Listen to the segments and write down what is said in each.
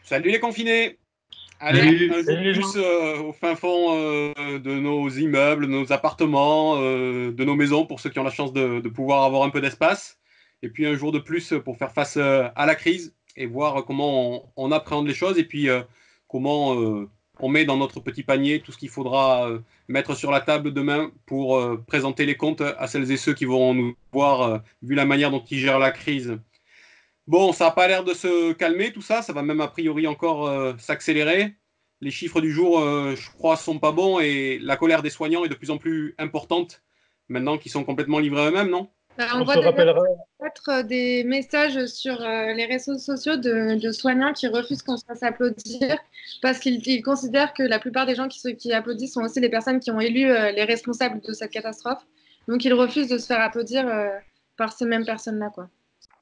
Salut les confinés! Allez, Salut. un jour de Salut les plus gens. au fin fond de nos immeubles, de nos appartements, de nos maisons, pour ceux qui ont la chance de pouvoir avoir un peu d'espace. Et puis un jour de plus pour faire face à la crise et voir comment on appréhende les choses et puis comment on met dans notre petit panier tout ce qu'il faudra mettre sur la table demain pour présenter les comptes à celles et ceux qui vont nous voir, vu la manière dont ils gèrent la crise. Bon, ça n'a pas l'air de se calmer tout ça, ça va même a priori encore s'accélérer. Les chiffres du jour, je crois, sont pas bons et la colère des soignants est de plus en plus importante maintenant qu'ils sont complètement livrés à eux-mêmes, non? On On voit se d'ailleurs rappellera. peut-être des messages sur les réseaux sociaux de soignants qui refusent qu'on se fasse applaudir parce qu'ils considèrent que la plupart des gens qui applaudissent sont aussi les personnes qui ont élu les responsables de cette catastrophe. Donc ils refusent de se faire applaudir par ces mêmes personnes-là, quoi.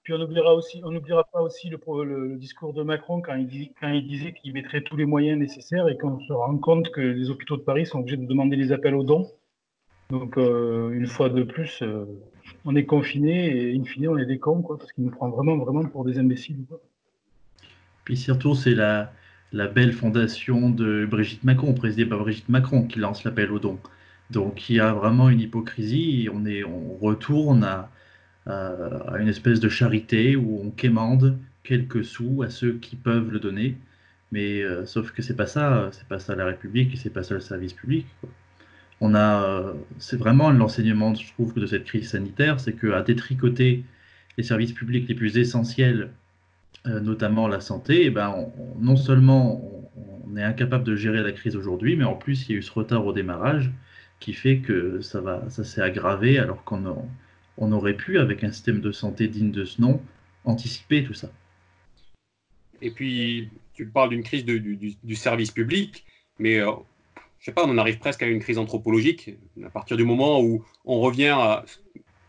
Puis on n'oubliera pas aussi le discours de Macron quand il disait qu'il mettrait tous les moyens nécessaires et qu'on se rend compte que les hôpitaux de Paris sont obligés de demander des appels aux dons. Donc, une fois de plus, on est confinés et in fine, on est des cons, quoi, parce qu'il nous prend vraiment, vraiment pour des imbéciles, quoi. Puis surtout, c'est la belle fondation de Brigitte Macron, présidée par Brigitte Macron, qui lance l'appel aux dons. Donc il y a vraiment une hypocrisie et on retourne à une espèce de charité où on quémande quelques sous à ceux qui peuvent le donner. Mais sauf que c'est pas ça la République et c'est pas ça le service public, quoi. C'est vraiment l'enseignement, je trouve, de cette crise sanitaire, c'est qu'à détricoter les services publics les plus essentiels, notamment la santé, eh ben, non seulement on est incapable de gérer la crise aujourd'hui, mais en plus il y a eu ce retard au démarrage qui fait que ça s'est aggravé alors on aurait pu, avec un système de santé digne de ce nom, anticiper tout ça. Et puis, tu parles d'une crise du service public, mais je sais pas, on en arrive presque à une crise anthropologique à partir du moment où on revient à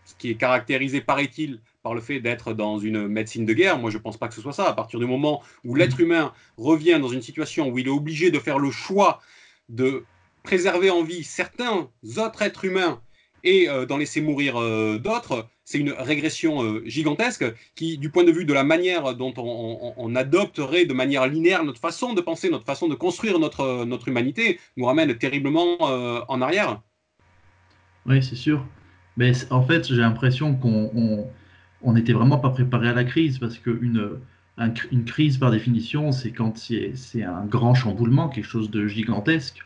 ce qui est caractérisé, paraît-il, par le fait d'être dans une médecine de guerre. Moi, je ne pense pas que ce soit ça. À partir du moment où l'être humain revient dans une situation où il est obligé de faire le choix de préserver en vie certains autres êtres humains et d'en laisser mourir d'autres, c'est une régression gigantesque qui, du point de vue de la manière dont on adopterait de manière linéaire notre façon de penser, notre façon de construire notre humanité, nous ramène terriblement en arrière. Oui, c'est sûr. Mais en fait, j'ai l'impression on n'était vraiment pas préparé à la crise parce une crise, par définition, c'est quand c'est un grand chamboulement, quelque chose de gigantesque,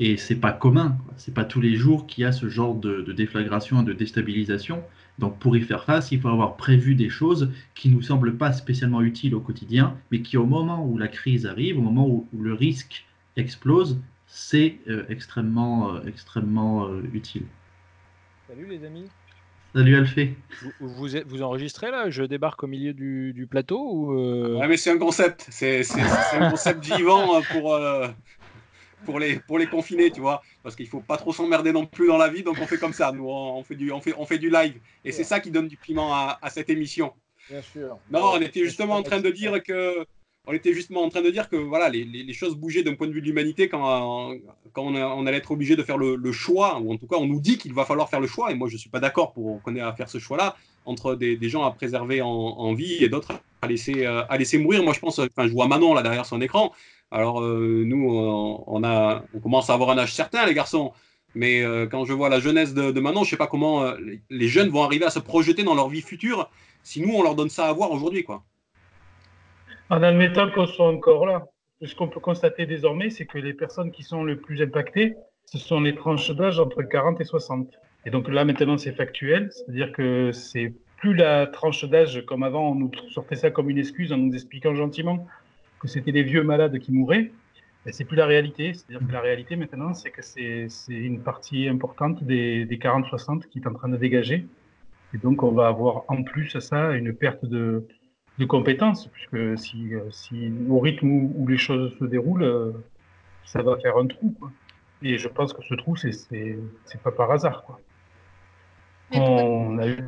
et c'est pas commun, quoi. C'est pas tous les jours qu'il y a ce genre de déflagration et de déstabilisation. Donc, pour y faire face, il faut avoir prévu des choses qui nous semblent pas spécialement utiles au quotidien, mais qui, au moment où la crise arrive, au moment où le risque explose, c'est extrêmement utile. Salut les amis. Salut Alphée. Vous enregistrez là? Je débarque au milieu du plateau ou Ouais, mais c'est un concept. C'est un concept vivant pour les confinés, tu vois. Parce qu'il faut pas trop s'emmerder non plus dans la vie, donc on fait comme ça. Nous, on fait du live. Et c'est ça qui donne du piment à cette émission. Bien sûr. Non, on était justement en train de dire que, voilà, les choses bougeaient d'un point de vue de l'humanité quand on allait être obligé de faire le choix, ou en tout cas on nous dit qu'il va falloir faire le choix, et moi je ne suis pas d'accord pour qu'on ait à faire ce choix-là, entre des gens à préserver en vie et d'autres à laisser mourir. Moi je pense, enfin je vois Manon là derrière son écran, alors nous on commence à avoir un âge certain les garçons, mais quand je vois la jeunesse de Manon, je ne sais pas comment les jeunes vont arriver à se projeter dans leur vie future si nous, on leur donne ça à voir aujourd'hui, quoi. En admettant qu'on soit encore là, ce qu'on peut constater désormais, c'est que les personnes qui sont les plus impactées, ce sont les tranches d'âge entre 40 et 60. Et donc là, maintenant, c'est factuel, c'est-à-dire que c'est plus la tranche d'âge comme avant, on nous sortait ça comme une excuse en nous expliquant gentiment que c'était les vieux malades qui mouraient. Mais c'est plus la réalité, c'est-à-dire que la réalité maintenant, c'est que c'est une partie importante des 40-60 qui est en train de dégager. Et donc, on va avoir en plus à ça une perte de compétences, puisque si au rythme où les choses se déroulent, ça va faire un trou, quoi. Et je pense que ce trou, c'est pas par hasard, quoi. Mais On a eu...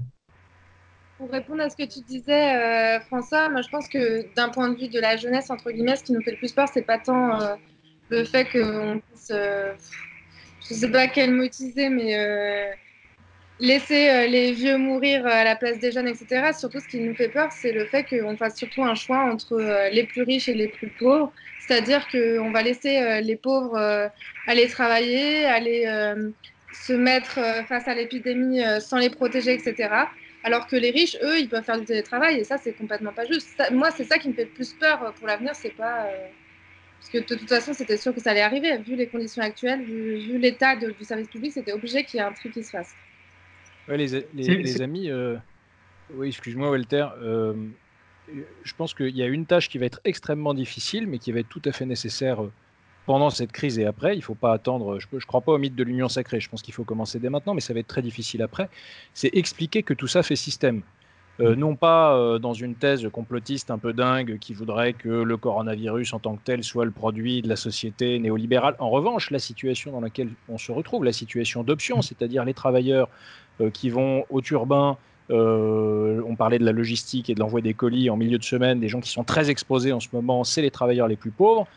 pour répondre à ce que tu disais, François, moi je pense que d'un point de vue de la jeunesse, entre guillemets, ce qui nous fait le plus peur, c'est pas tant le fait qu'on puisse, je sais pas quel mot utiliser, mais laisser les vieux mourir à la place des jeunes, etc. Surtout, ce qui nous fait peur, c'est le fait qu'on fasse surtout un choix entre les plus riches et les plus pauvres. C'est-à-dire qu'on va laisser les pauvres aller travailler, aller se mettre face à l'épidémie sans les protéger, etc. Alors que les riches, eux, ils peuvent faire du télétravail et ça, c'est complètement pas juste. Moi, c'est ça qui me fait plus peur pour l'avenir, c'est pas. Parce que de toute façon, c'était sûr que ça allait arriver. Vu les conditions actuelles, vu l'état du service public, c'était obligé qu'il y ait un truc qui se fasse. Ouais, les amis, oui, excuse-moi, Walter. Je pense qu'il y a une tâche qui va être extrêmement difficile, mais qui va être tout à fait nécessaire pendant cette crise et après. Il ne faut pas attendre. Je ne crois pas au mythe de l'union sacrée. Je pense qu'il faut commencer dès maintenant, mais ça va être très difficile après. C'est expliquer que tout ça fait système. Non pas dans une thèse complotiste un peu dingue qui voudrait que le coronavirus en tant que tel soit le produit de la société néolibérale. En revanche, la situation dans laquelle on se retrouve, la situation d'option, c'est-à-dire les travailleurs qui vont au turbin, on parlait de la logistique et de l'envoi des colis en milieu de semaine, des gens qui sont très exposés en ce moment, c'est les travailleurs les plus pauvres.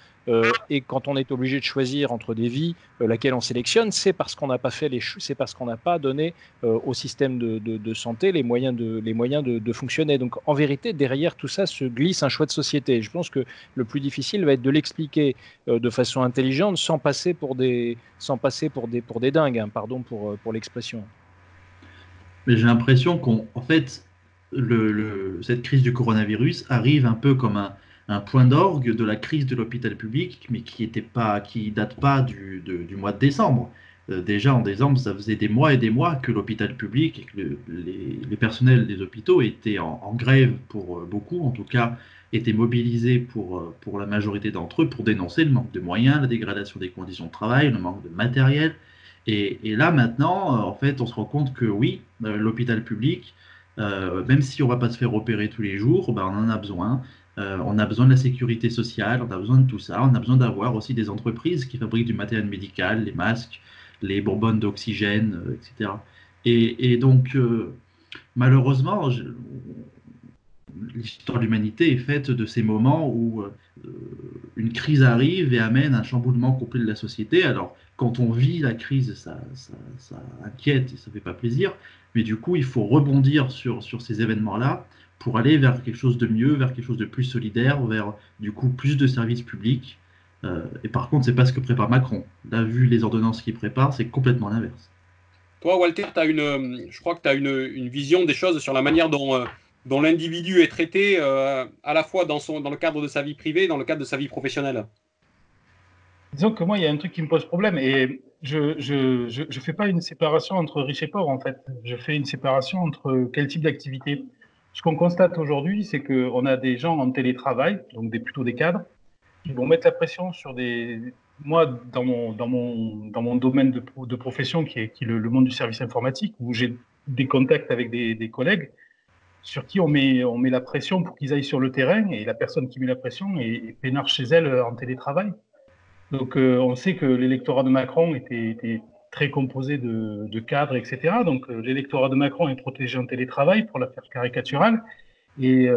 Et quand on est obligé de choisir entre des vies, laquelle on sélectionne, c'est parce qu'on n'a pas fait c'est parce qu'on n'a pas donné au système de santé les moyens de fonctionner. Donc en vérité, derrière tout ça se glisse un choix de société. Je pense que le plus difficile va être de l'expliquer de façon intelligente, sans passer pour des dingues, hein, pardon pour l'expression. Mais j'ai l'impression qu'en fait, cette crise du coronavirus arrive un peu comme un point d'orgue de la crise de l'hôpital public, mais qui date pas du mois de décembre. Déjà en décembre, ça faisait des mois et des mois que l'hôpital public et que les personnels des hôpitaux étaient en grève pour beaucoup, en tout cas, étaient mobilisés pour la majorité d'entre eux pour dénoncer le manque de moyens, la dégradation des conditions de travail, le manque de matériel. Et là, maintenant, en fait, on se rend compte que oui, l'hôpital public, même si on ne va pas se faire opérer tous les jours, ben, on en a besoin. On a besoin de la sécurité sociale, on a besoin de tout ça. On a besoin d'avoir aussi des entreprises qui fabriquent du matériel médical, les masques, les bonbonnes d'oxygène, etc. Et donc, malheureusement, l'histoire de l'humanité est faite de ces moments où une crise arrive et amène un chamboulement complet de la société. Alors, quand on vit la crise, ça inquiète et ça ne fait pas plaisir, mais du coup, il faut rebondir sur ces événements-là pour aller vers quelque chose de mieux, vers quelque chose de plus solidaire, vers du coup plus de services publics. Et par contre, c'est pas ce que prépare Macron. Là, vu les ordonnances qu'il prépare, c'est complètement l'inverse. Toi, Walter, je crois que tu as une vision des choses sur la manière dont l'individu est traité à la fois dans le cadre de sa vie privée et dans le cadre de sa vie professionnelle. Disons que moi, il y a un truc qui me pose problème et je fais pas une séparation entre riches et pauvres, en fait. Je fais une séparation entre quel type d'activité. Ce qu'on constate aujourd'hui, c'est qu'on a des gens en télétravail, donc plutôt des cadres, qui vont mettre la pression sur des... Moi, dans mon domaine de profession, qui est le monde du service informatique, où j'ai des contacts avec des collègues, sur qui on met la pression pour qu'ils aillent sur le terrain, et la personne qui met la pression est peinard chez elle en télétravail. Donc, on sait que l'électorat de Macron était très composé de cadres, etc. Donc, l'électorat de Macron est protégé en télétravail, pour la faire caricaturale. Et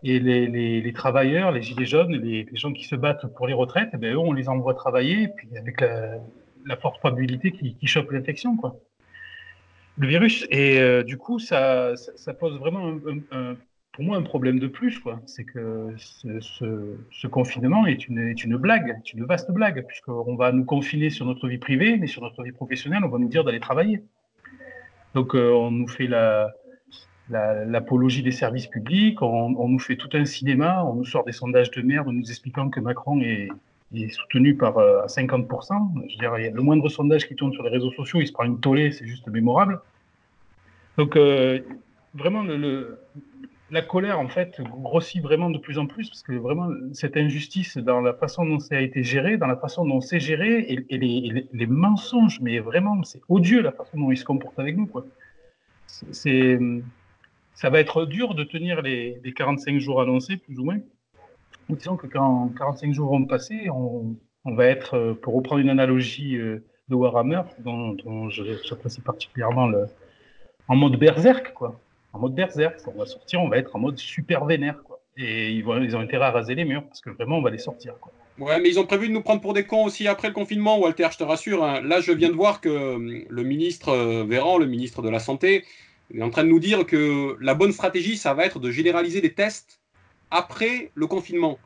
les travailleurs, les gilets jaunes, les gens qui se battent pour les retraites, eh bien, eux, on les envoie travailler, et puis avec la forte probabilité qu'ils chopent l'infection, quoi. Le virus. Et du coup, ça pose vraiment pour moi un problème de plus, quoi. C'est que ce confinement est une blague, est une vaste blague, puisqu'on va nous confiner sur notre vie privée, mais sur notre vie professionnelle, on va nous dire d'aller travailler. Donc, on nous fait l'apologie des services publics, on nous fait tout un cinéma, on nous sort des sondages de merde en nous expliquant que Macron est soutenu par à 50%. Je veux dire, il y a le moindre sondage qui tourne sur les réseaux sociaux, il se prend une tollée, c'est juste mémorable. Donc, vraiment, la colère, en fait, grossit vraiment de plus en plus, parce que vraiment, cette injustice dans la façon dont ça a été géré, dans la façon dont c'est géré, et les mensonges, mais vraiment, c'est odieux la façon dont ils se comportent avec nous, quoi. Ça va être dur de tenir les 45 jours annoncés, plus ou moins. Disons que quand 45 jours vont passer, on va être, pour reprendre une analogie de Warhammer, dont j'apprécie particulièrement en mode berserk, quoi. En mode berserk, on va sortir, on va être en mode super vénère, quoi. Et ils ont intérêt à raser les murs, parce que vraiment, on va les sortir, quoi. Ouais, mais ils ont prévu de nous prendre pour des cons aussi après le confinement, Walter, je te rassure, hein. Là, je viens de voir que le ministre Véran, le ministre de la Santé, est en train de nous dire que la bonne stratégie, ça va être de généraliser les tests après le confinement.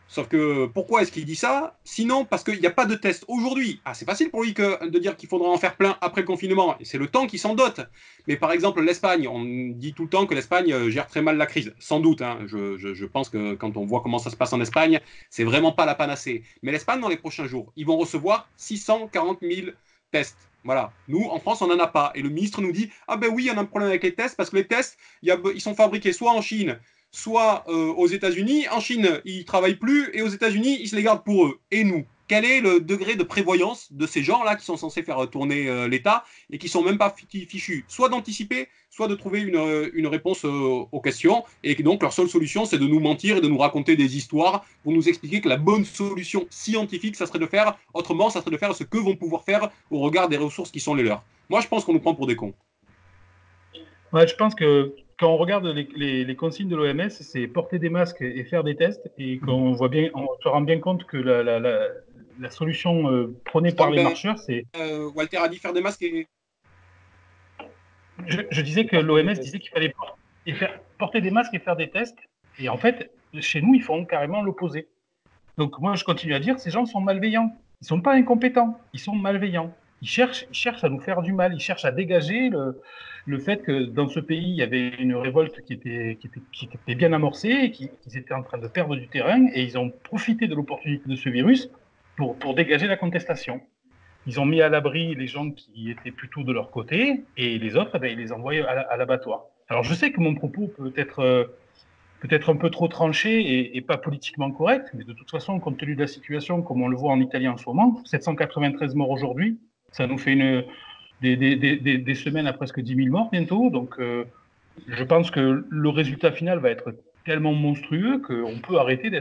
Sauf que pourquoi est-ce qu'il dit ça? Sinon, parce qu'il n'y a pas de test aujourd'hui. Ah, c'est facile pour lui de dire qu'il faudra en faire plein après le confinement. Et c'est le temps qui s'en dote. Mais par exemple, l'Espagne, on dit tout le temps que l'Espagne gère très mal la crise. Sans doute, hein. Je pense que quand on voit comment ça se passe en Espagne, c'est vraiment pas la panacée. Mais l'Espagne, dans les prochains jours, ils vont recevoir 640 000 tests. Voilà. Nous, en France, on n'en a pas. Et le ministre nous dit, ah ben oui, il y en a un problème avec les tests parce que les tests, ils sont fabriqués soit en Chine, soit aux États-Unis. En Chine, ils ne travaillent plus et aux États-Unis, ils se les gardent pour eux. Et nous, quel est le degré de prévoyance de ces gens-là qui sont censés faire tourner l'État et qui ne sont même pas fichus, soit d'anticiper, soit de trouver une réponse aux questions. Et donc, leur seule solution, c'est de nous mentir et de nous raconter des histoires pour nous expliquer que la bonne solution scientifique, ça serait de faire autrement, ça serait de faire ce que vont pouvoir faire au regard des ressources qui sont les leurs. Moi, je pense qu'on nous prend pour des cons. Ouais, je pense que quand on regarde les consignes de l'OMS, c'est porter des masques et faire des tests, et qu'on voit bien, on se rend bien compte que la solution prônée par les marcheurs, c'est. Walter a dit faire des masques et. Je disais que l'OMS disait qu'il fallait porter des masques et faire des tests, et en fait, chez nous, ils font carrément l'opposé. Donc moi, je continue à dire, ces gens sont malveillants. Ils sont pas incompétents, ils sont malveillants. Ils cherchent à nous faire du mal, ils cherchent à dégager le fait que dans ce pays, il y avait une révolte qui était bien amorcée, qu'ils étaient en train de perdre du terrain, et ils ont profité de l'opportunité de ce virus pour dégager la contestation. Ils ont mis à l'abri les gens qui étaient plutôt de leur côté, et les autres, ils les envoient à l'abattoir. Alors je sais que mon propos peut être un peu trop tranché et pas politiquement correct, mais de toute façon, compte tenu de la situation, comme on le voit en Italie en ce moment, 793 morts aujourd'hui, ça nous fait des semaines à presque 10 000 morts bientôt. Donc, je pense que le résultat final va être tellement monstrueux qu'on peut arrêter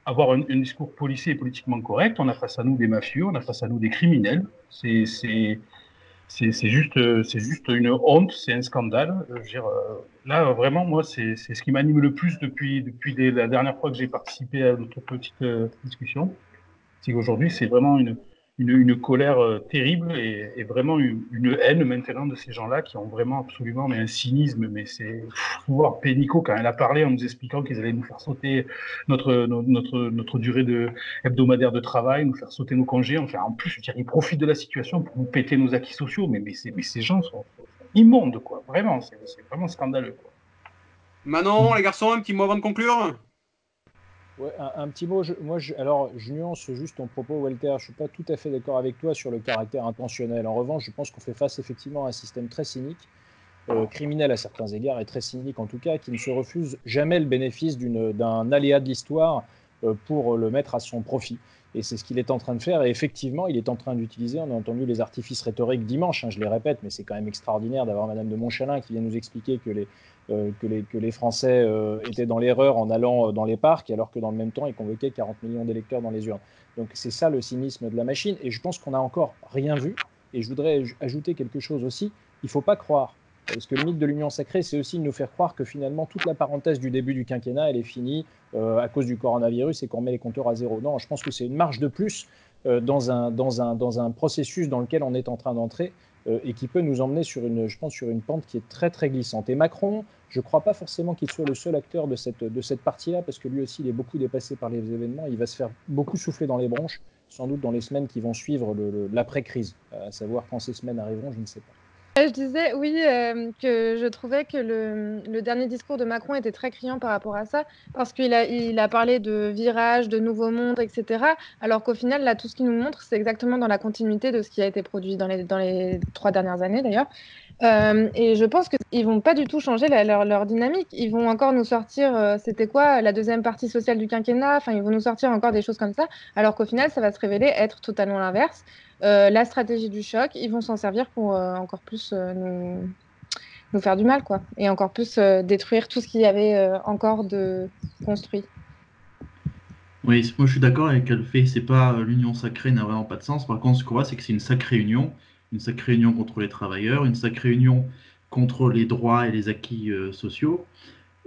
avoir un discours policier et politiquement correct. On a face à nous des mafieux, on a face à nous des criminels. C'est juste une honte, c'est un scandale. Je veux dire, là, vraiment, moi, c'est ce qui m'anime le plus depuis la dernière fois que j'ai participé à notre petite discussion. C'est qu'aujourd'hui, c'est vraiment une colère terrible et vraiment une haine maintenant de ces gens-là qui ont vraiment absolument un cynisme, mais c'est voir Pénicaud quand elle a parlé en nous expliquant qu'ils allaient nous faire sauter notre durée hebdomadaire de travail, nous faire sauter nos congés. Enfin, en plus, je veux dire, ils profitent de la situation pour nous péter nos acquis sociaux, mais ces gens sont immondes, quoi. Vraiment, c'est vraiment scandaleux, quoi. Manon, les garçons, un petit mot avant de conclure. Ouais, un petit mot. Alors, je nuance juste ton propos, Walter. Je ne suis pas tout à fait d'accord avec toi sur le caractère intentionnel. En revanche, je pense qu'on fait face effectivement à un système très cynique, criminel à certains égards et très cynique en tout cas, qui ne se refuse jamais le bénéfice d'un aléa de l'histoire pour le mettre à son profit. Et c'est ce qu'il est en train de faire. Et effectivement, il est en train d'utiliser, on a entendu les artifices rhétoriques dimanche, hein, je les répète, mais c'est quand même extraordinaire d'avoir Madame de Montchalin qui vient nous expliquer que les Français étaient dans l'erreur en allant dans les parcs, alors que dans le même temps, ils convoquaient 40 millions d'électeurs dans les urnes. Donc c'est ça le cynisme de la machine. Et je pense qu'on n'a encore rien vu. Et je voudrais ajouter quelque chose aussi. Il ne faut pas croire. Parce que le mythe de l'union sacrée, c'est aussi de nous faire croire que finalement, toute la parenthèse du début du quinquennat, elle est finie à cause du coronavirus et qu'on met les compteurs à zéro. Non, je pense que c'est une marge de plus dans un processus dans lequel on est en train d'entrer et qui peut nous emmener sur une pente qui est très, très glissante. Et Macron, je ne crois pas forcément qu'il soit le seul acteur de cette partie-là, parce que lui aussi, il est beaucoup dépassé par les événements. Il va se faire beaucoup souffler dans les bronches, sans doute dans les semaines qui vont suivre l'après-crise. À savoir quand ces semaines arriveront, je ne sais pas. Je disais, oui, que je trouvais que le dernier discours de Macron était très criant par rapport à ça, parce qu'il a parlé de virage, de nouveau monde, etc. Alors qu'au final, là, tout ce qu'il nous montre, c'est exactement dans la continuité de ce qui a été produit dans les 3 dernières années, d'ailleurs. Et je pense qu'ils vont pas du tout changer leur dynamique. Ils vont encore nous sortir, c'était quoi, la deuxième partie sociale du quinquennat. Enfin, ils vont nous sortir encore des choses comme ça, alors qu'au final, ça va se révéler être totalement l'inverse. La stratégie du choc, ils vont s'en servir pour encore plus nous faire du mal, quoi, et encore plus détruire tout ce qu'il y avait encore de construit. Oui, moi je suis d'accord avec le fait que c'est pas l'union sacrée n'a vraiment pas de sens. Par contre, ce qu'on voit, c'est que c'est une sacrée union contre les travailleurs, une sacrée union contre les droits et les acquis sociaux.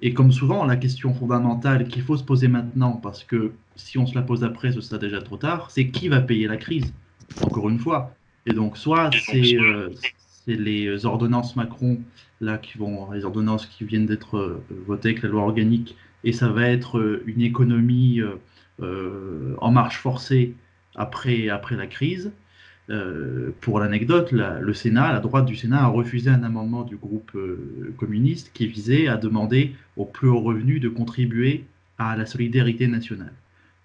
Et comme souvent, la question fondamentale qu'il faut se poser maintenant, parce que si on se la pose après, ce sera déjà trop tard, c'est qui va payer la crise, encore une fois. Et donc, soit c'est les ordonnances Macron, là, les ordonnances qui viennent d'être votées avec la loi organique, et ça va être une économie en marche forcée après la crise. Pour l'anecdote, le Sénat, la droite du Sénat a refusé un amendement du groupe communiste qui visait à demander aux plus hauts revenus de contribuer à la solidarité nationale.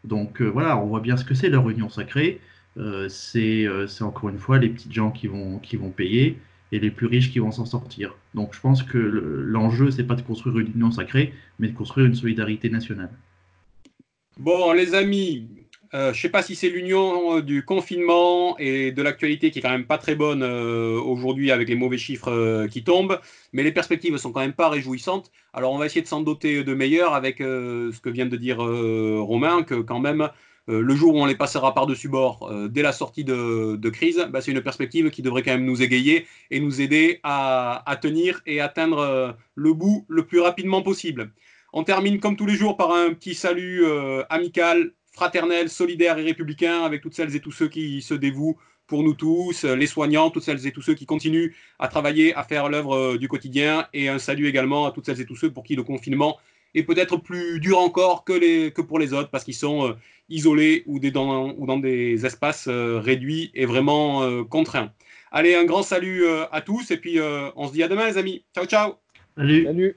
Donc voilà, on voit bien ce que c'est leur union sacrée. C'est encore une fois les petites gens qui vont payer et les plus riches qui vont s'en sortir. Donc je pense que l'enjeu, c'est pas de construire une union sacrée, mais de construire une solidarité nationale. Bon, les amis, je ne sais pas si c'est l'union du confinement et de l'actualité qui est quand même pas très bonne aujourd'hui avec les mauvais chiffres qui tombent, mais les perspectives sont quand même pas réjouissantes. Alors on va essayer de s'en doter de meilleurs avec ce que vient de dire Romain, que quand même le jour où on les passera par-dessus bord dès la sortie de crise, bah, c'est une perspective qui devrait quand même nous égayer et nous aider à tenir et atteindre le bout le plus rapidement possible. On termine comme tous les jours par un petit salut amical, fraternel, solidaire et républicain avec toutes celles et tous ceux qui se dévouent pour nous tous, les soignants, toutes celles et tous ceux qui continuent à travailler, à faire l'œuvre du quotidien. Et un salut également à toutes celles et tous ceux pour qui le confinement est peut-être plus dur encore que pour les autres parce qu'ils sont isolés ou dans des espaces réduits et vraiment contraints. Allez, un grand salut à tous et puis on se dit à demain les amis. Ciao, ciao. Salut. Salut.